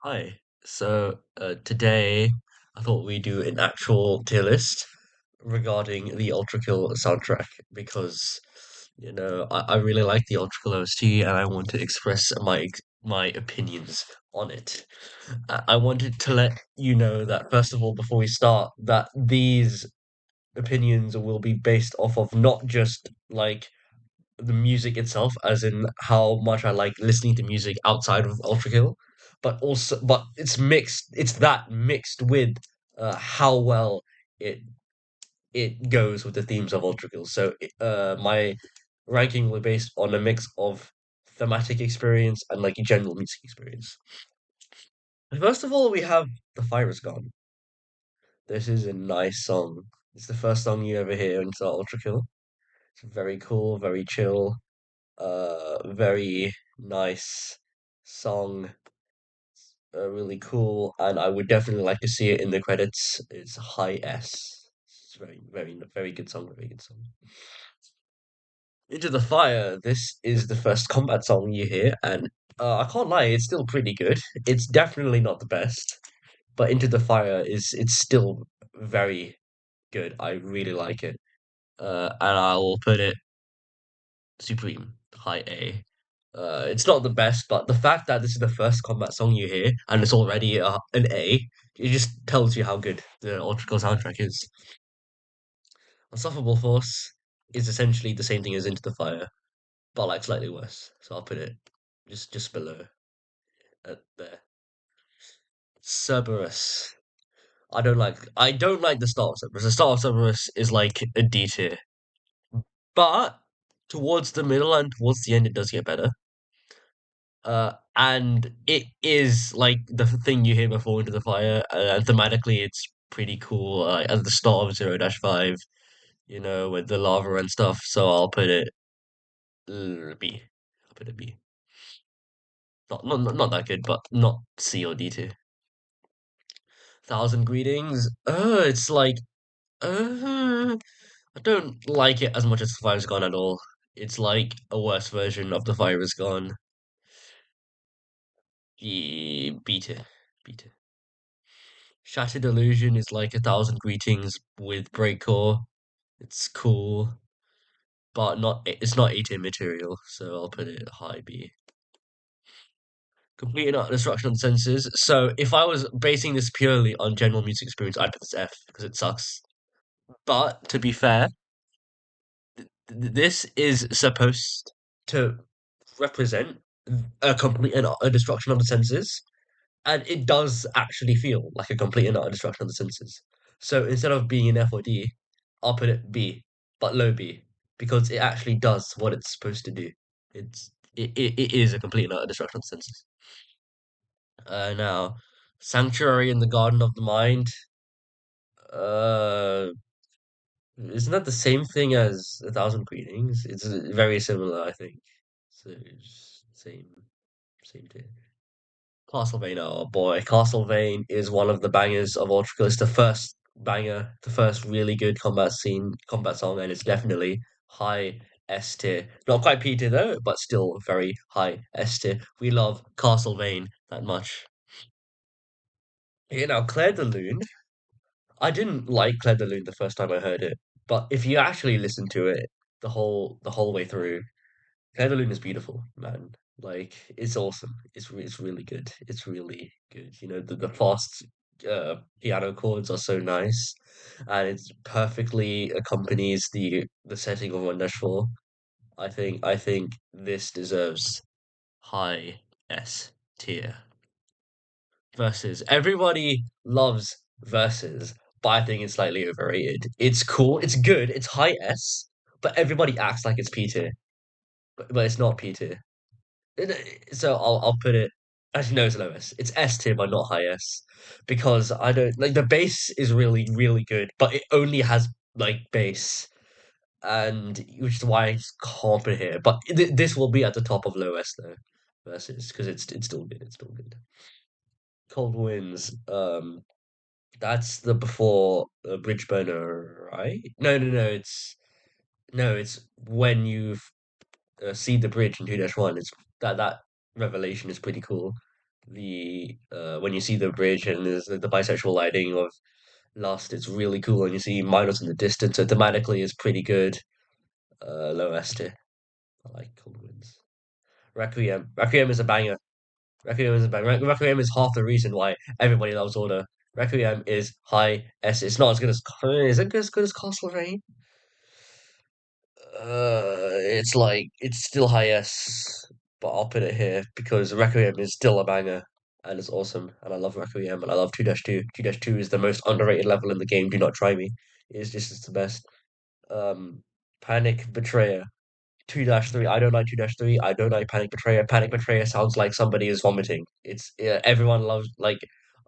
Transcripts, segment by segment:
Hi. Today I thought we'd do an actual tier list regarding the Ultrakill soundtrack because I really like the Ultrakill OST and I want to express my opinions on it. I wanted to let you know that first of all, before we start, that these opinions will be based off of not just like the music itself, as in how much I like listening to music outside of Ultrakill, but it's mixed. It's that mixed with how well it it goes with the themes of Ultrakill. My ranking will be based on a mix of thematic experience and like general music experience. First of all, we have "The Fire Is Gone." This is a nice song. It's the first song you ever hear into Ultrakill. It's very cool, very chill. Very nice song, really cool, and I would definitely like to see it in the credits. It's high S. It's very good song, very good song. Into the Fire, this is the first combat song you hear, and I can't lie, it's still pretty good. It's definitely not the best, but Into the Fire is it's still very good. I really like it. And I will put it Supreme, high A. It's not the best, but the fact that this is the first combat song you hear and it's already an A, it just tells you how good the Ultracal soundtrack is. Unstoppable Force is essentially the same thing as Into the Fire, but like slightly worse. So I'll put it just below there. Cerberus. I don't like the start of Cerberus. The start of Cerberus is like a D tier, but towards the middle and towards the end it does get better. And it is like the thing you hear before Into the Fire, and thematically it's pretty cool. At the start of 0-5, with the lava and stuff. So I'll put it B. I'll put it B. Not that good, but not C or D tier. Thousand Greetings. It's like I don't like it as much as The Fire's Gone at all. It's like a worse version of The Fire is Gone. B tier. B tier. Shattered Illusion is like a thousand greetings with breakcore. It's cool, but it's not A-tier material, so I'll put it high B. Complete and utter destruction on senses. So if I was basing this purely on general music experience, I'd put this F because it sucks. But to be fair, this is supposed to represent a complete and utter destruction of the senses, and it does actually feel like a complete and utter destruction of the senses. So instead of being an F or D, I'll put it B, but low B, because it actually does what it's supposed to do. It is a complete and utter destruction of the senses. Now, Sanctuary in the Garden of the Mind. Uh, isn't that the same thing as A Thousand Greetings? It's very similar, I think. So same thing. Castlevania, oh boy, Castlevania is one of the bangers of Ultrakill. It's the first banger, the first really good combat song, and it's definitely high S tier. Not quite P tier though, but still very high S tier. We love Castlevania that much. Claire de Lune. I didn't like Claire de Lune the first time I heard it, but if you actually listen to it the whole way through, Claire de Lune is beautiful, man. Like it's awesome. It's really good. It's really good. The fast piano chords are so nice, and it perfectly accompanies the setting of 1-4. I think this deserves high S tier. Versus. Everybody loves Versus, but I think it's slightly overrated. It's cool. It's good. It's high S, but everybody acts like it's P tier, but it's not P tier. So I'll put it. Actually, no, it's low S. It's S tier, but not high S, because I don't like the bass is really really good, but it only has like bass, and which is why I just can't put it here. But this will be at the top of low S though, versus because it's still good. It's still good. Cold Winds. That's the before Bridge Burner, right? No. It's when you see the bridge in 2-1. It's that revelation is pretty cool. The when you see the bridge and there's the bisexual lighting of Lust, it's really cool, and you see Minos in the distance. So thematically, it's pretty good. Low S tier. I like Cold Winds. Requiem. Requiem is a banger. Requiem is a banger. Requiem is half the reason why everybody loves Order. Requiem is high S. It's not as good as. Is it as good as Castle Rain? It's like it's still high S, but I'll put it here because Requiem is still a banger and it's awesome. And I love Requiem and I love 2-2. 2-2 is the most underrated level in the game. Do not try me. It's the best. Um, Panic Betrayer. 2-3. I don't like 2-3. I don't like Panic Betrayer. Panic Betrayer sounds like somebody is vomiting. It's yeah, everyone loves like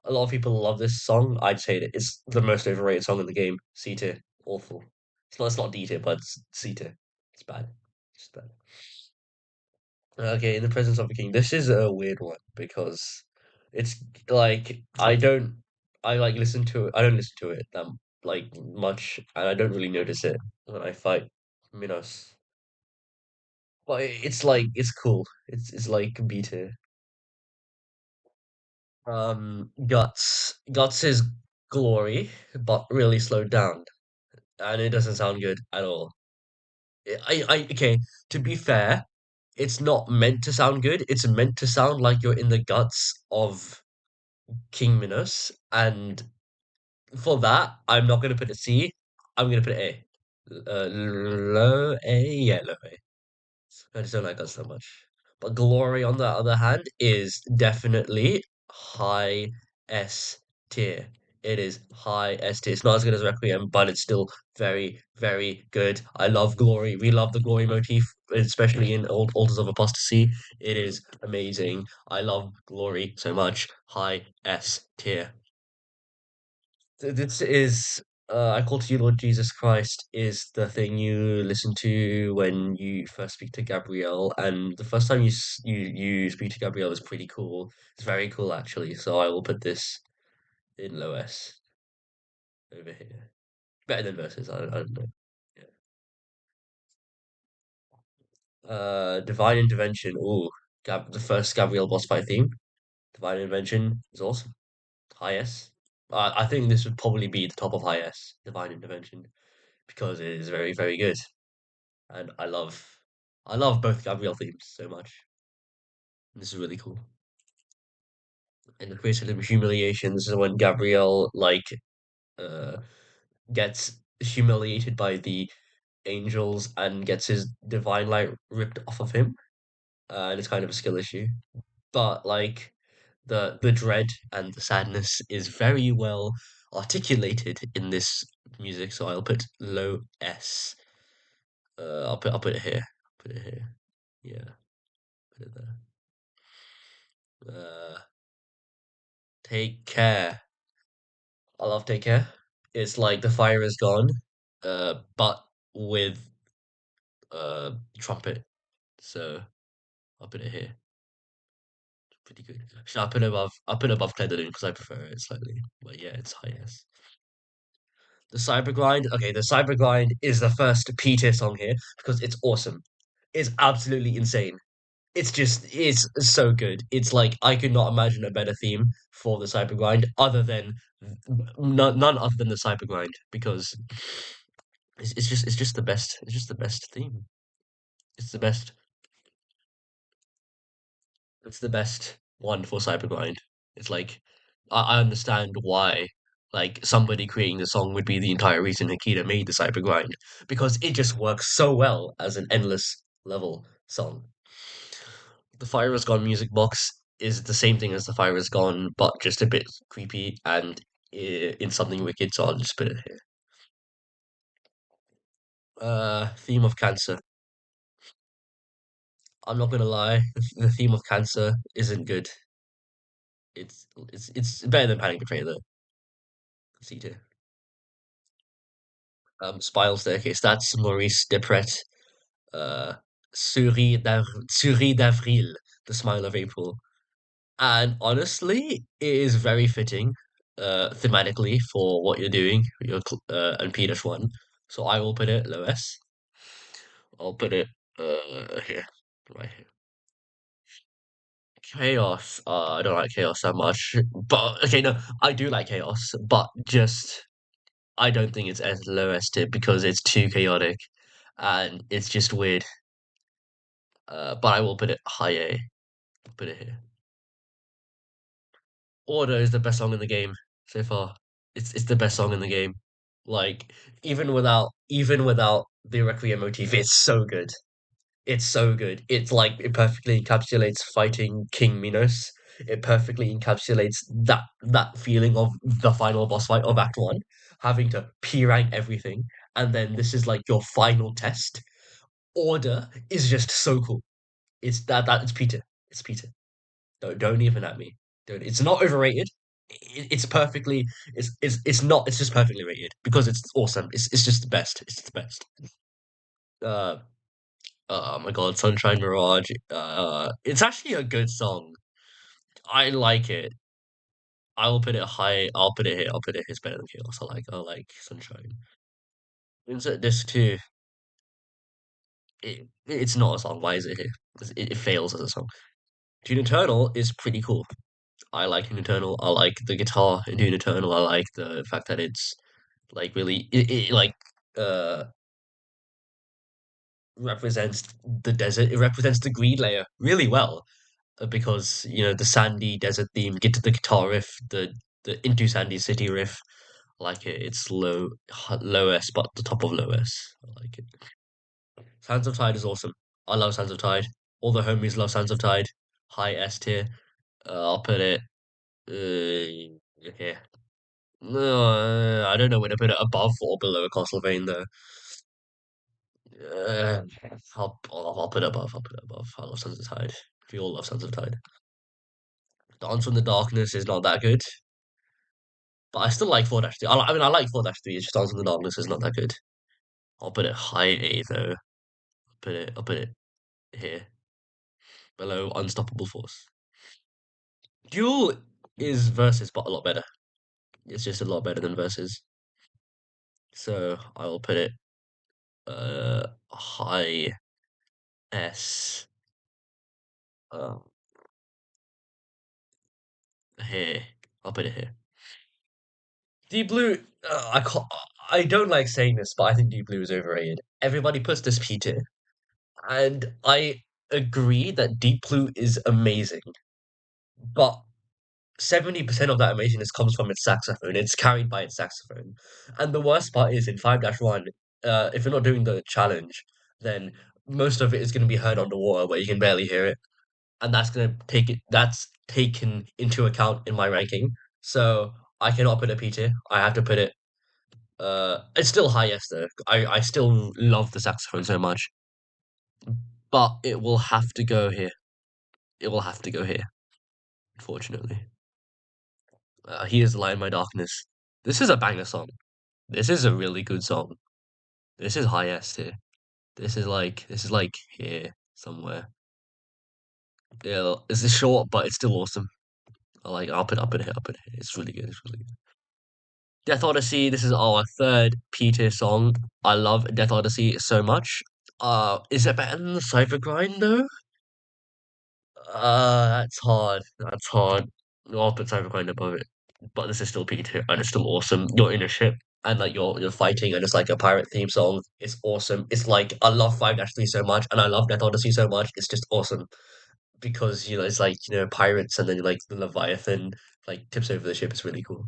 a lot of people love this song. I'd say that it's the most overrated song in the game. C tier. Awful. It's not D tier, but it's C tier. It's bad. It's bad. Okay, in the presence of a king. This is a weird one because it's like I like listen to it. I don't listen to it that like much, and I don't really notice it when I fight Minos. But it's like it's cool. It's like B tier. Guts is glory, but really slowed down, and it doesn't sound good at all. Okay. To be fair, it's not meant to sound good. It's meant to sound like you're in the guts of King Minos, and for that, I'm not gonna put a C. I'm gonna put A. Low A, yeah, low A. I just don't like that so much. But Glory, on the other hand, is definitely high S tier. It is high S tier. It's not as good as Requiem, but it's still very, very good. I love Glory. We love the Glory motif, especially in Altars of Apostasy. It is amazing. I love Glory so much. High S tier. This is I call to you, Lord Jesus Christ, is the thing you listen to when you first speak to Gabriel, and the first time you speak to Gabriel is pretty cool. It's very cool actually. So I will put this in low S over here. Better than verses. I don't know. Yeah. Divine Intervention. Ooh, the first Gabriel boss fight theme. Divine Intervention is awesome. High S. I think this would probably be the top of high S. Divine Intervention because it is very very good. And I love both Gabriel themes so much. This is really cool. And the creative humiliation. This is when Gabriel uh gets humiliated by the angels and gets his divine light ripped off of him. And it's kind of a skill issue. But like the dread and the sadness is very well articulated in this music, so I'll put low S. I'll put it here. Put it here. Yeah, put it there. Uh Take care. I love Take Care. It's like the fire is gone, but with trumpet. So I'll put it here. Pretty good. Should I put it above? I'll put it above Claire de Lune because I prefer it slightly. But yeah, it's highest. The Cyber Grind. Okay, the Cyber Grind is the first P tier song here because it's awesome. It's absolutely insane. It's so good. It's like I could not imagine a better theme for the Cyber Grind other than none other than the Cyber Grind because it's just the best. It's just the best theme. It's the best. It's the best one for Cyber Grind. It's like I understand why like somebody creating the song would be the entire reason Nikita made the Cyber Grind because it just works so well as an endless level song. The Fire Is Gone music box is the same thing as the Fire Is Gone, but just a bit creepy and in something wicked. So I'll just put it here. Theme of cancer. I'm not gonna lie, the theme of cancer isn't good. It's better than Panic Betrayal though. C tier. Spiral Staircase. That's Maurice Depret. Uh, Souris d'Avril, the Smile of April. And honestly, it is very fitting, thematically for what you're doing, and P-1. So I will put it low S. I'll put it here, right here. Chaos. I don't like chaos that much. But okay, no, I do like chaos, but just I don't think it's as low as tip because it's too chaotic and it's just weird. But I will put it high A. Put it here. Order is the best song in the game so far. It's the best song in the game. Like even without the Requiem motif, it's so good. It's so good. It's like it perfectly encapsulates fighting King Minos. It perfectly encapsulates that feeling of the final boss fight of Act One, having to P rank everything, and then this is like your final test. Order is just so cool. It's Peter. It's Peter. Don't even at me. Don't. It's not overrated. It's perfectly. It's not. It's just perfectly rated because it's awesome. It's just the best. It's the best. Uh, oh my God, Sunshine Mirage. It's actually a good song. I like it. I will put it high. I'll put it here. I'll put it here. It's better than Chaos. I like Sunshine. Insert Disc 2. It's not a song. Why is it here? 'Cause it fails as a song. Tune Eternal is pretty cool. I like Tune Eternal. I like the guitar in Tune Eternal. I like the fact that it's like really it like uh represents the desert. It represents the green layer really well because the sandy desert theme, get to the guitar riff, the into sandy city riff. I like it. It's low S, but the top of low S. I like it. Sands of Tide is awesome. I love Sands of Tide. All the homies love Sands of Tide. High S tier. I'll put it here. No, I don't know whether to put it above or below a Castlevania though. Uh, I'll put it above. I'll put it above. I love Sons of Tide. We all love Sons of Tide. Dance from the Darkness is not that good, but I still like 4-3. I mean, I like 4-3. It's just Dance from the Darkness is not that good. I'll put it high A though. I'll put it here below Unstoppable Force. Duel is versus, but a lot better. It's just a lot better than versus. So I will put it high S uh, here. I'll put it here. Deep Blue, I don't like saying this, but I think Deep Blue is overrated. Everybody puts this P tier, and I agree that Deep Blue is amazing, but 70% of that amazingness comes from its saxophone. It's carried by its saxophone. And the worst part is in 5-1, if you're not doing the challenge, then most of it is going to be heard underwater where you can barely hear it. And that's taken into account in my ranking. So I cannot put a P tier. I have to put it it's still high S though. I still love the saxophone so much, but it will have to go here. It will have to go here, unfortunately. Here's the light in my darkness. This is a banger song. This is a really good song. This is high S tier. This is like here somewhere. Yeah, this is short, but it's still awesome. I'll put it here. I'll put it here. It's really good. It's really good. Death Odyssey. This is our third P tier song. I love Death Odyssey so much. Is it better than the Cypher Grind though? That's hard. That's hard. I'll put Cyberpunk above it, but this is still P2, and it's still awesome. You're in a ship, and like you're fighting, and it's like a pirate theme song. It's awesome. It's like I love 5-3 so much, and I love Death Odyssey so much. It's just awesome because it's like pirates, and then like the Leviathan like tips over the ship. It's really cool.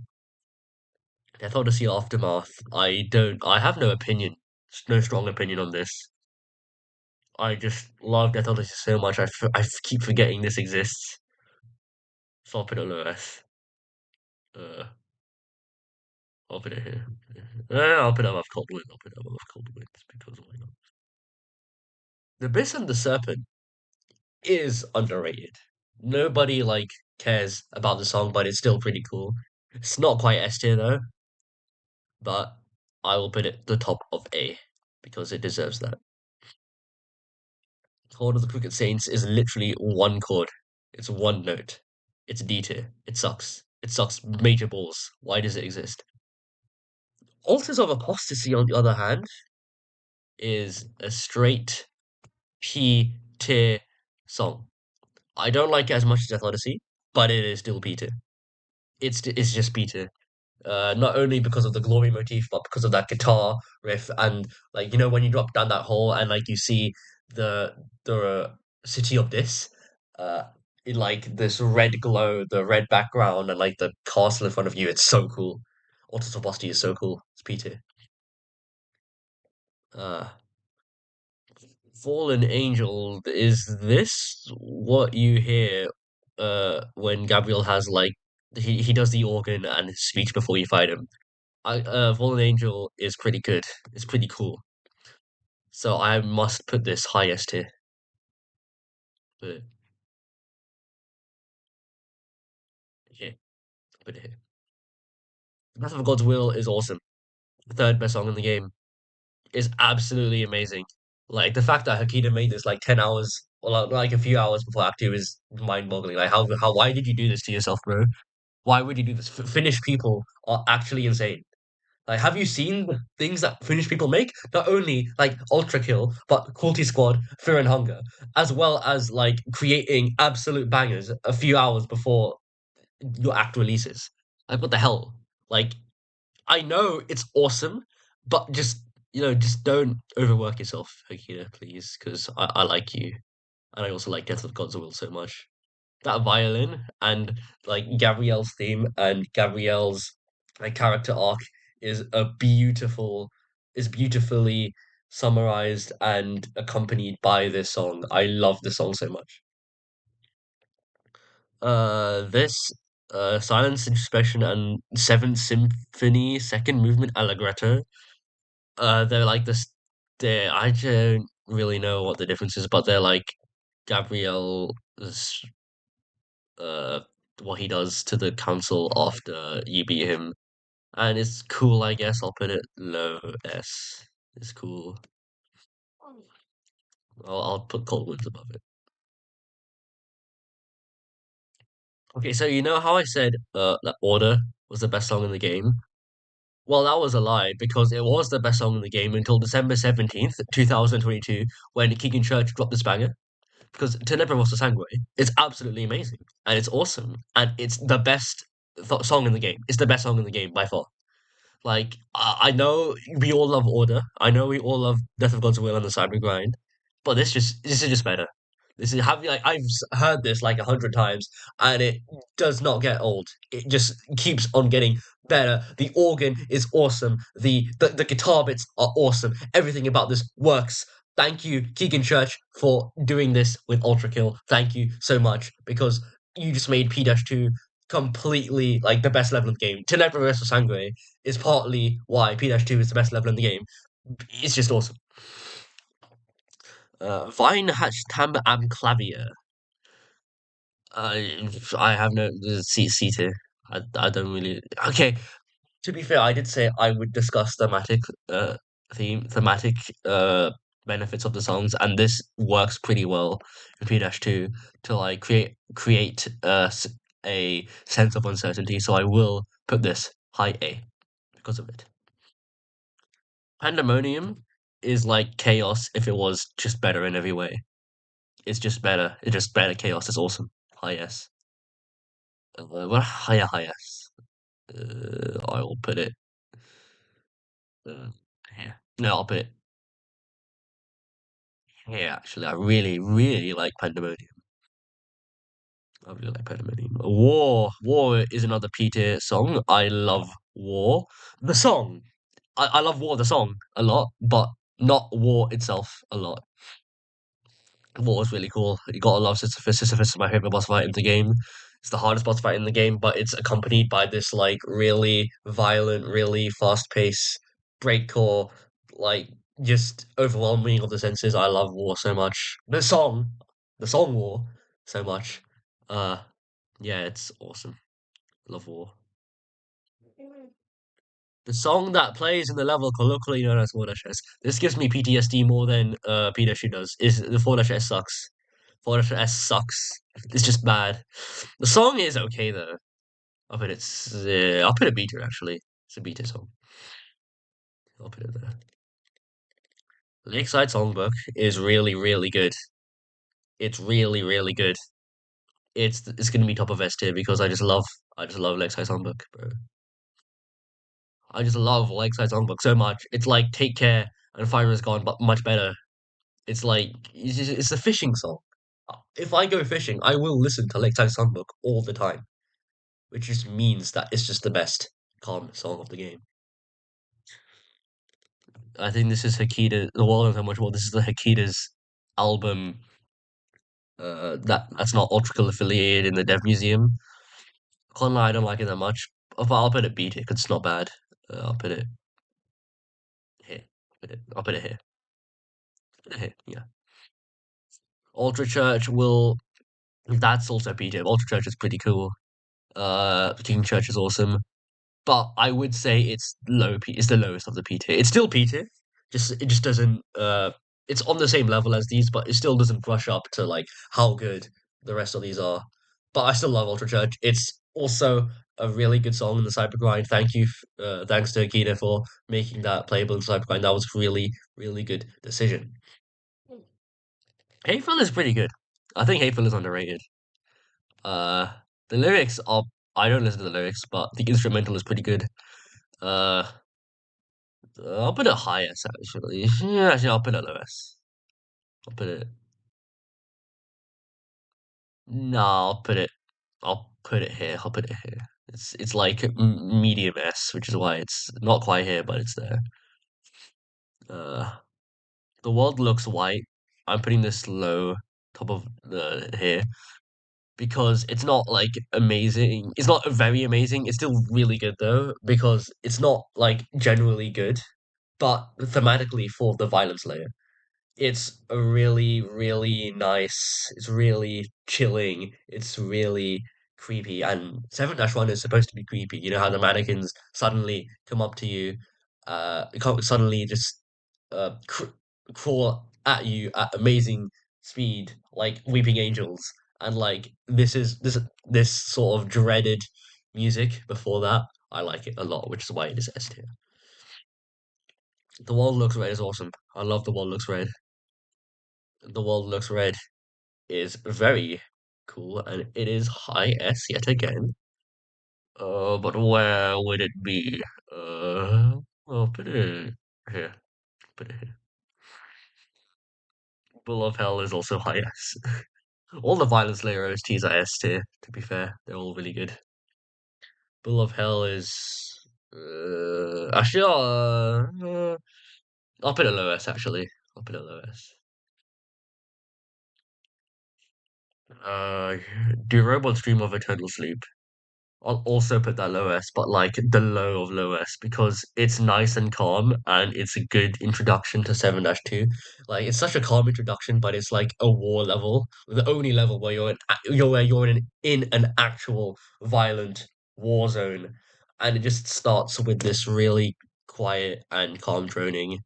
Death Odyssey Aftermath. I have no opinion. No strong opinion on this. I just love Death Odyssey so much. I keep forgetting this exists. So I'll put it low S. Uh, I'll put it here. I'll put it above Cold Wind. I'll put it above Cold Wind because why not? The Abyss and the Serpent is underrated. Nobody like cares about the song, but it's still pretty cool. It's not quite S tier though, but I will put it the top of A because it deserves that. Chord of the Crooked Saints is literally one chord. It's one note. It's D tier. It sucks. It sucks major balls. Why does it exist? Altars of Apostasy, on the other hand, is a straight P tier song. I don't like it as much as Death Odyssey, but it is still Peter. It's just Peter. Not only because of the glory motif, but because of that guitar riff and like when you drop down that hole and like you see the city of this, uh, in like this red glow, the red background, and like the castle in front of you. It's so cool. Autosopasti is so cool. It's Peter. Uh, Fallen Angel, is this what you hear when Gabriel has like he does the organ and his speech before you fight him? Fallen Angel is pretty good. It's pretty cool. So I must put this highest here. Put here. Put it here. Breath of God's Will is awesome. Third best song in the game is absolutely amazing. Like the fact that Hakita made this like 10 hours or like a few hours before Act 2 is mind-boggling. Like how why did you do this to yourself, bro? Why would you do this? Finnish people are actually insane. Like, have you seen the things that Finnish people make? Not only like Ultrakill, but Cruelty Squad, Fear and Hunger, as well as like creating absolute bangers a few hours before your act releases. Like, what the hell? Like, I know it's awesome, but just don't overwork yourself, Akira, please, because I like you, and I also like Death of God's Will so much. That violin and like Gabrielle's theme and Gabrielle's like character arc is beautifully summarized and accompanied by this song. I love this song so much. This Silence Introspection and Seventh Symphony second movement Allegretto. They're like this. They I don't really know what the difference is, but they're like Gabrielle's uh what he does to the council after you beat him. And it's cool, I guess. I'll put it low S. It's cool. I'll put Cold Winds above it. Okay, so you know how I said that Order was the best song in the game? Well, that was a lie because it was the best song in the game until December 17th, 2022, when Keegan Church dropped this banger. Because Tenebra Rossa Sangue is absolutely amazing and it's awesome and it's the best song in the game. It's the best song in the game by far. Like I know we all love Order. I know we all love Death of God's Will and the Cyber Grind, but this is just better. This is have like heard this like 100 times, and it does not get old. It just keeps on getting better. The organ is awesome. The guitar bits are awesome. Everything about this works. Thank you, Keegan Church, for doing this with Ultrakill. Thank you so much because you just made P-2 completely like the best level of the game. Tenebra vs Sangre is partly why P-2 is the best level in the game. It's just awesome. Vine Hatch Tam Am Clavier. I have no C tier. I don't really. Okay, to be fair, I did say I would discuss uh thematic uh benefits of the songs, and this works pretty well in P-2 to like create a sense of uncertainty. So I will put this high A because of it. Pandemonium is like chaos if it was just better in every way. It's just better. It's just better chaos. It's awesome. High S. Well, high S. I will put it uh, here. No, I'll put it here. Actually, I really, really like Pandemonium. I really like Pandemonium. War is another P tier song. I love War. The song. I love War the song a lot, but not War itself a lot. What was really cool. You got a lot of Sisyphus. Sisyphus is my favorite boss fight in the game. It's the hardest boss fight in the game, but it's accompanied by this like really violent, really fast paced breakcore, like just overwhelming of the senses. I love War so much. The song War, so much. Uh, yeah, it's awesome. Love War. The song that plays in the level colloquially known as 4-S. This gives me PTSD more than P-2 does. Is the 4-S sucks. 4-S sucks. It's just bad. The song is okay though. I'll put a beater actually. It's a beater song. I'll put it there. Lakeside Songbook is really, really good. It's really, really good. it's gonna be top of S tier because I just love Lakeside Songbook, bro. I just love Lakeside Songbook so much. It's like Take Care and Fire Is Gone, but much better. It's like it's a fishing song. If I go fishing, I will listen to Lakeside Songbook all the time, which just means that it's just the best calm song of the game. I think this is Hakita. The world knows how much more. This is the Hakita's album. That's not Ultrakill affiliated in the Dev Museum. Can't lie, I don't like it that much. But I'll put it B tier because it's not bad. I'll put it here. I'll put it here. Put it here. Yeah. Ultra Church will. That's also B tier. Ultra Church is pretty cool. King Church is awesome. But I would say it's low P. It's the lowest of the P tier. It's still P tier. Just it just doesn't. It's on the same level as these, but it still doesn't brush up to like how good the rest of these are. But I still love Ultra Church. It's also a really good song in the Cyber Grind. Thanks to Akita for making that playable in Cyber Grind. That was really good decision. Hateful is pretty good. I think Hateful is underrated. Uh, the lyrics are. I don't listen to the lyrics, but the instrumental is pretty good. Uh, I'll put it highest actually. Yeah, actually, I'll put it lowest. I'll put it. No, I'll put it here. I'll put it here. It's like medium S, which is why it's not quite here, but it's there. Uh, the world looks white. I'm putting this low, top of the here because it's not like amazing. It's not very amazing. It's still really good though because it's not like generally good, but thematically for the violence layer. It's a really nice. It's really chilling. It's really creepy. And 7-1 is supposed to be creepy. You know how the mannequins suddenly come up to you, suddenly just cr crawl at you at amazing speed, like weeping angels. And like this sort of dreaded music before that. I like it a lot, which is why it is S tier. The World Looks Red is awesome. I love The World Looks Red. The World Looks Red is very cool, and it is high S yet again. But where would it be? Well, put it here. Put it here. Bull of Hell is also high S. All the Violence Layer OSTs are S tier, to be fair. They're all really good. Bull of Hell is... actually, I'll put it low S, actually. I'll put it low S. Uh, do robots dream of eternal sleep? I'll also put that low S, but like the low of low S because it's nice and calm and it's a good introduction to 7-2. Like it's such a calm introduction, but it's like a war level, the only level where you're in an actual violent war zone, and it just starts with this really quiet and calm droning.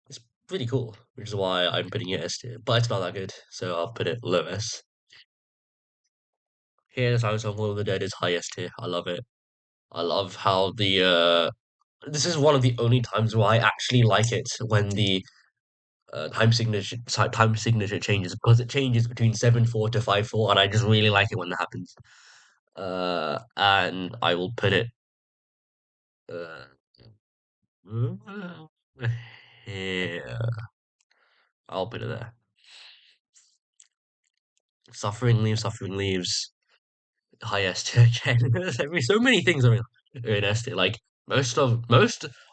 It's pretty cool, which is why I'm putting it S tier, but it's not that good, so I'll put it low S. Here, the Silence of All of the Dead is highest tier. I love it. I love how this is one of the only times where I actually like it when the time signature changes because it changes between 7-4 to 5-4, and I just really like it when that happens. And I will put it uh here. I'll put it there. Suffering leaves. Highest again. So many things are in S tier. Like most of the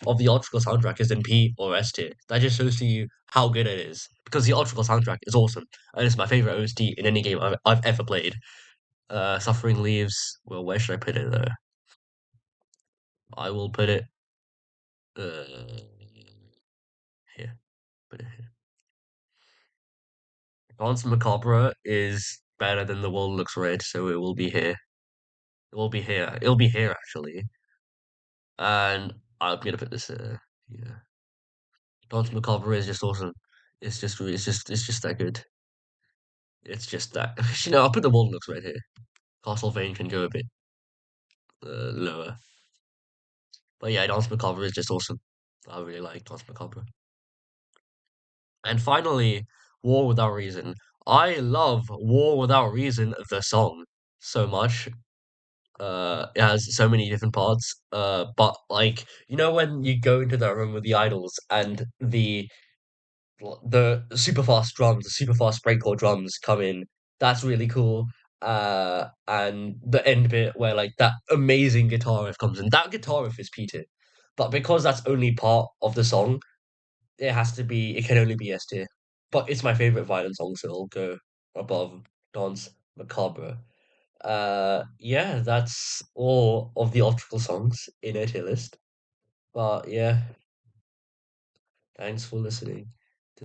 Ultracle soundtrack is in P or S tier. That just shows to you how good it is. Because the Ultracle soundtrack is awesome. And it's my favorite OST in any game I've ever played. Suffering Leaves. Well, where should I put it though? I will put it uh here. Put it here. Dance Macabre is better than The World Looks Red, so it will be here. It will be here. It'll be here actually. And I'm gonna put this yeah. Dance Macabre is just awesome. It's just that good. It's just that. I'll put the wall looks right here. Castlevania can go a bit lower. But yeah, Dance Macabre is just awesome. I really like Dance Macabre. And finally, War Without Reason. I love War Without Reason, the song. so much. It has so many different parts. But like when you go into that room with the idols and the super fast drums, the super fast breakcore drums come in. That's really cool. And the end bit where like that amazing guitar riff comes in. That guitar riff is Peter, but because that's only part of the song, it has to be. It can only be S tier. But it's my favorite violin song, so it'll go above Dance Macabre. Yeah, that's all of the optical songs in a tier list. But yeah, thanks for listening.